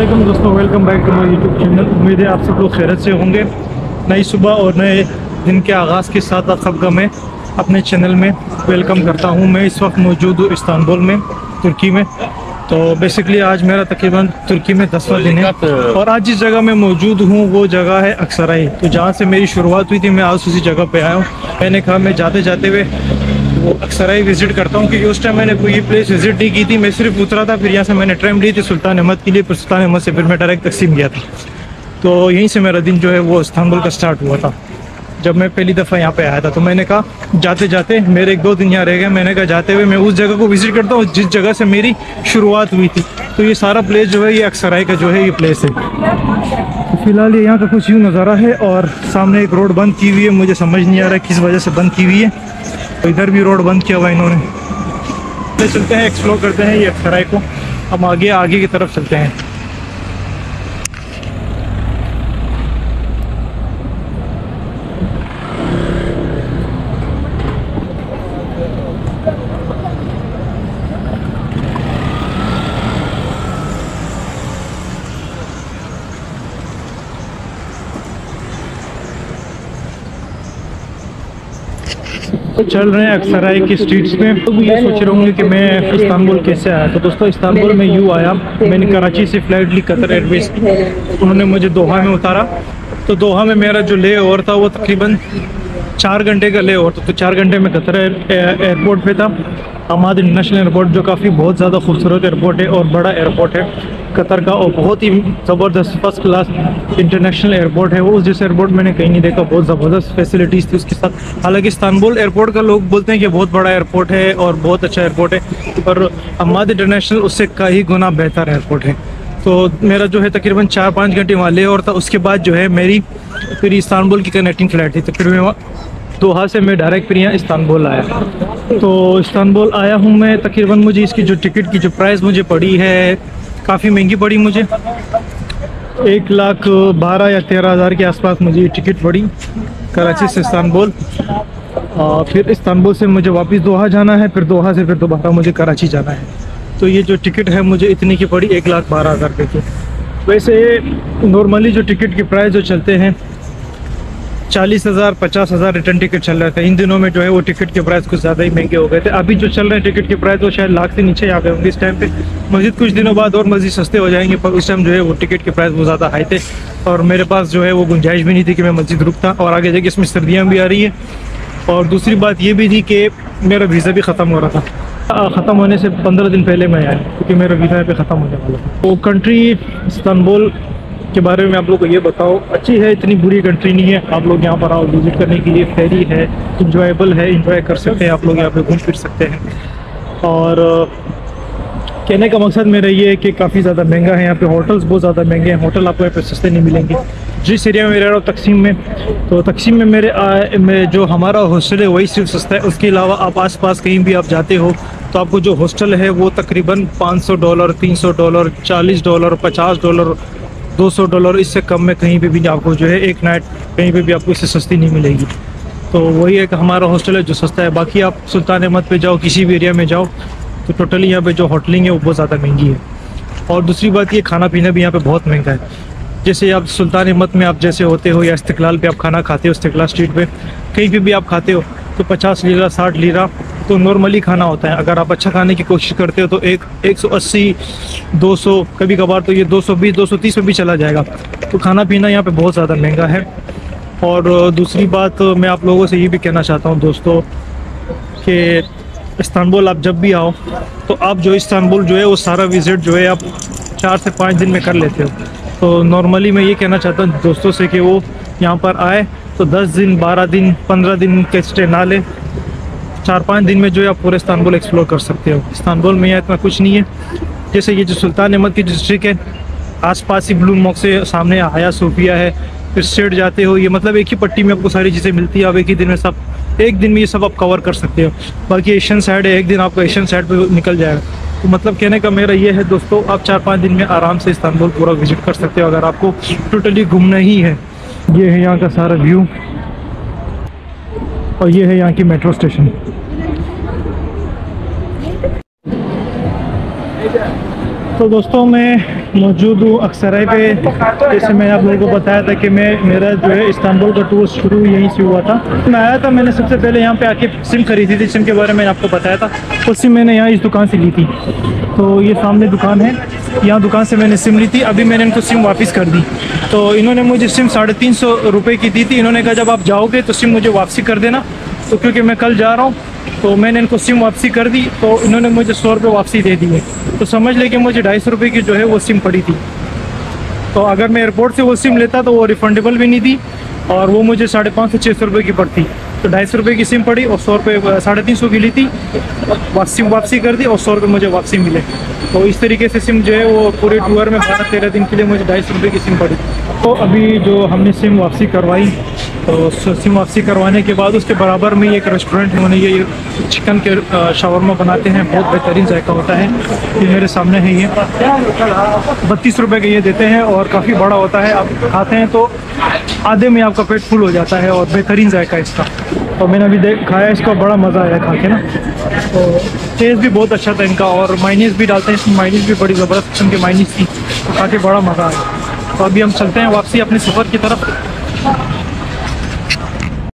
अस्सलामुअलैकुम दोस्तों, welcome back to my YouTube channel. उम्मीद है आप सब लोग खैरियत से होंगे। नई सुबह और नए दिन के आगाज़ के साथ आप सबका मैं अपने चैनल में वेलकम करता हूं। मैं इस वक्त मौजूद हूँ इस्तांबुल में, तुर्की में। तो बेसिकली आज मेरा तकरीबन तुर्की में 10वां दिन है और आज जिस जगह मैं मौजूद हूँ वो जगह है अक्सराई। तो जहाँ से मेरी शुरुआत हुई थी मैं आज उसी जगह पे आया हूँ। मैंने कहा मैं जाते जाते हुए वो अक्सराई विज़िट करता हूँ, क्योंकि उस टाइम मैंने कोई ये प्लेस विज़िट नहीं की थी। मैं सिर्फ उतरा था, फिर यहाँ से मैंने ट्रेन ली थी सुल्तान अहमद के लिए, फिर सुल्तान अहमद से फिर मैं डायरेक्ट तकसीम गया था। तो यहीं से मेरा दिन जो है वो इस्तांबुल का स्टार्ट हुआ था जब मैं पहली दफ़ा यहाँ पे आया था। तो मैंने कहा जाते जाते मेरे 1-2 दिन यहाँ रह गए, मैंने कहा जाते हुए मैं उस जगह को विज़िट करता हूँ जिस जगह से मेरी शुरुआत हुई थी। तो ये सारा प्लेस जो है ये अक्सराई का जो है ये प्लेस है। तो फिलहाल ये यहाँ का कुछ यूँ नज़ारा है और सामने एक रोड बंद की हुई है, मुझे समझ नहीं आ रहा है किस वजह से बंद की हुई है। तो इधर भी रोड बंद किया हुआ है इन्होंने। तो चलते हैं, एक्सप्लोर करते हैं ये अक्सराई को। हम आगे की तरफ चलते हैं। चल रहे हैं अक्सराई की स्ट्रीट्स में। तो ये सोच रहे होंगे कि मैं इस्तांबुल कैसे आया। तो दोस्तों इस्तांबुल में यूँ आया, मैंने कराची से फ़्लाइट ली कतर एयरवेज़, उन्होंने मुझे दोहा में उतारा। तो दोहा में मेरा जो ले ओवर था वो तकरीबन 4 घंटे का ले ओवर था। तो 4 घंटे में कतर एयरपोर्ट पे था, हमाद इंटरनेशनल एयरपोर्ट, जो काफ़ी बहुत ज़्यादा खूबसूरत एयरपोर्ट है और बड़ा एयरपोर्ट है कतर का, और बहुत ही ज़बरदस्त फर्स्ट क्लास इंटरनेशनल एयरपोर्ट है वो। उस जैसे एयरपोर्ट मैंने कहीं नहीं देखा, बहुत ज़बरदस्त फैसिलिटीज़ थी उसके साथ। हालांकि इस्तांबुल एयरपोर्ट का लोग बोलते हैं कि बहुत बड़ा एयरपोर्ट है और बहुत अच्छा एयरपोर्ट है, पर हमाद इंटरनेशनल उससे कई गुना बेहतर एयरपोर्ट है। तो मेरा जो है तकरीबन 4-5 घंटे वहाँ ले और था। उसके बाद जो है मेरी फिर इस्तांबुल की कनेक्टिंग फ़्लाइट थी, तो फिर मैं दोहा से मैं डायरेक्ट फिर यहाँ इस्तांबुल आया। तो इस्तांबुल आया हूँ मैं, तकरीबन मुझे इसकी जो टिकट की जो प्राइस मुझे पड़ी है काफ़ी महंगी पड़ी मुझे। 1,12,000 या 13,000 के आसपास मुझे ये टिकट पड़ी कराची से इस्तांबुल। फिर इस्तांबुल से मुझे वापस दोहा जाना है, फिर दोहा से फिर दोबारा मुझे कराची जाना है। तो ये जो टिकट है मुझे इतनी की पड़ी 1,12,000 रुपये की। वैसे नॉर्मली जो टिकट के प्राइस जो चलते हैं 40,000 50,000 रिटर्न टिकट चल रहा था। इन दिनों में जो है वो टिकट के प्राइस कुछ ज़्यादा ही महंगे हो गए थे। अभी जो चल रहे हैं टिकट के प्राइस वो शायद लाख से नीचे आ गए होंगे इस टाइम पे। मज़ीद कुछ दिनों बाद और मज़ीद सस्ते हो जाएंगे, पर उस टाइम जो है वो टिकट के प्राइस बहुत ज़्यादा हाई थे और मेरे पास जो है वो गुंजाइश भी नहीं थी कि मैं मज़ीद रुकता। और आगे जाके इसमें सर्दियाँ भी आ रही है और दूसरी बात ये भी थी कि मेरा वीज़ा भी ख़त्म हो रहा था। ख़त्म होने से 15 दिन पहले मैं आया, क्योंकि मेरा वीज़ा पे ख़त्म होने वाला था। तो कंट्री इस्तांबुल के बारे में आप लोग को ये बताओ, अच्छी है, इतनी बुरी कंट्री नहीं है। आप लोग यहाँ पर आओ, विज़िट करने के लिए फेरी है, इंजॉयबल है, इंजॉय कर सकते हैं आप लोग, यहाँ पे घूम फिर सकते हैं। और कहने का मकसद मेरा ये है कि काफ़ी ज़्यादा महंगा है यहाँ पे, होटल्स बहुत ज़्यादा महंगे हैं, होटल आपको यहाँ पे सस्ते नहीं मिलेंगे। जिस एरिया में मैं रह रहा हूँ तकसीम में, तो तकसीम में मेरे जो हमारा हॉस्टल है वही सिर्फ सस्ता है। उसके अलावा आप आसपास कहीं भी आप जाते हो तो आपको जो हॉस्टल है वो तकरीबन $500, $300, $40, $50, $200, इससे कम में कहीं पे भी आपको जो है एक नाइट कहीं पे भी आपको इससे सस्ती नहीं मिलेगी। तो वही एक हमारा हॉस्टल है जो सस्ता है। बाकी आप सुल्तान अहमद पे जाओ, किसी भी एरिया में जाओ, तो टोटली यहाँ पे जो होटलिंग है वो बहुत ज़्यादा महंगी है। और दूसरी बात ये, खाना पीना भी यहाँ पे बहुत महंगा है। जैसे आप सुल्तान अहमद में आप जैसे होते हो या इस्तिकलाल पे आप खाना खाते हो, इस्तिकलाल स्ट्रीट पे कहीं पे भी आप खाते हो तो 50 लीरा 60 लीरा तो नॉर्मली खाना होता है। अगर आप अच्छा खाने की कोशिश करते हो तो 180 200, कभी कभार तो ये 220 230 में भी चला जाएगा। तो खाना पीना यहाँ पे बहुत ज़्यादा महंगा है। और दूसरी बात मैं आप लोगों से ये भी कहना चाहता हूँ दोस्तों कि इस्तांबुल आप जब भी आओ तो आप जो इस्तांबुल जो है वो सारा विज़िट जो है आप 4 से 5 दिन में कर लेते हो। तो नॉर्मली मैं ये कहना चाहता हूँ दोस्तों से कि वो यहाँ पर आए तो 10 दिन 12 दिन 15 दिन के स्टे ना ले, 4-5 दिन में जो है आप पूरे इस्तांबुल एक्सप्लोर कर सकते हो। इस्तांबुल में यहाँ इतना कुछ नहीं है। जैसे ये जो सुल्तान अहमद की डिस्ट्रिक्ट है, आसपास ही ब्लू मॉस्क से सामने हाया सोफिया है, फिर स्ट्रेट जाते हो, ये मतलब एक ही पट्टी में आपको सारी चीज़ें मिलती है। आप एक ही दिन में एक दिन में ये सब आप कवर कर सकते हो। बाकी एशियन साइड है, एक दिन आपको एशियन साइड पे निकल जाएगा। तो मतलब कहने का मेरा ये है दोस्तों, आप 4-5 दिन में आराम से इस्तांबुल पूरा विजिट कर सकते हो अगर आपको टोटली घूमना ही है। ये है यहाँ का सारा व्यू और ये है यहाँ की मेट्रो स्टेशन। तो दोस्तों मैं मौजूद हूँ अक्सराई पे। जैसे मैंने आप लोगों को बताया था कि मेरा जो है इस्तांबुल का टूर शुरू यहीं से हुआ था। मैं आया था, मैंने सबसे पहले यहाँ पे आके सिम खरीदी थी। सिम के बारे में आपको बताया था। वो सिम मैंने यहाँ इस दुकान से ली थी। तो ये सामने दुकान है, यहाँ दुकान से मैंने सिम ली थी। अभी मैंने इनको सिम वापस कर दी। तो इन्होंने मुझे सिम 350 रुपये की दी थी। इन्होंने कहा जब आप जाओगे तो सिम मुझे वापसी कर देना। तो क्योंकि मैं कल जा रहा हूँ तो मैंने इनको सिम वापसी कर दी। तो इन्होंने मुझे 100 रुपये वापसी दे दी है। तो समझ ले कि मुझे 250 रुपये की जो है वो सिम पड़ी थी। तो अगर मैं एयरपोर्ट से वो सिम लेता तो वो रिफंडेबल भी नहीं थी और वो मुझे 550-600 रुपये की पड़ती। तो 250 रुपये की सिम पड़ी और 100 रुपये 350 की ली थी। सिम वापसी कर दी और 100 रुपये मुझे वापसी मिले। तो इस तरीके से सिम जो है वो पूरे टूर में 12-13 दिन के लिए मुझे 250 रुपये की सिम पड़ी। तो अभी जो हमने सिम वापसी करवाई, तो सिम वापसी करवाने के बाद उसके बराबर में एक रेस्टोरेंट है। उन्हें ये चिकन के शावरमा बनाते हैं, बहुत बेहतरीन जायका होता है। ये मेरे सामने है, ये 32 रुपये का ये देते हैं और काफ़ी बड़ा होता है। आप खाते हैं तो आधे में आपका पेट फुल हो जाता है और बेहतरीन जायका है इसका। तो मैंने अभी खाया, इसका बड़ा मज़ा आया खा के ना। तो टेस्ट भी बहुत अच्छा था इनका और माइनीस भी डालते हैं इसमें। माइनीस भी बड़ी ज़बरदस्त किस्म की माइनीस थी, तो खा के बड़ा मज़ा आया। तो अभी हम चलते हैं वापसी अपने सफ़र की तरफ।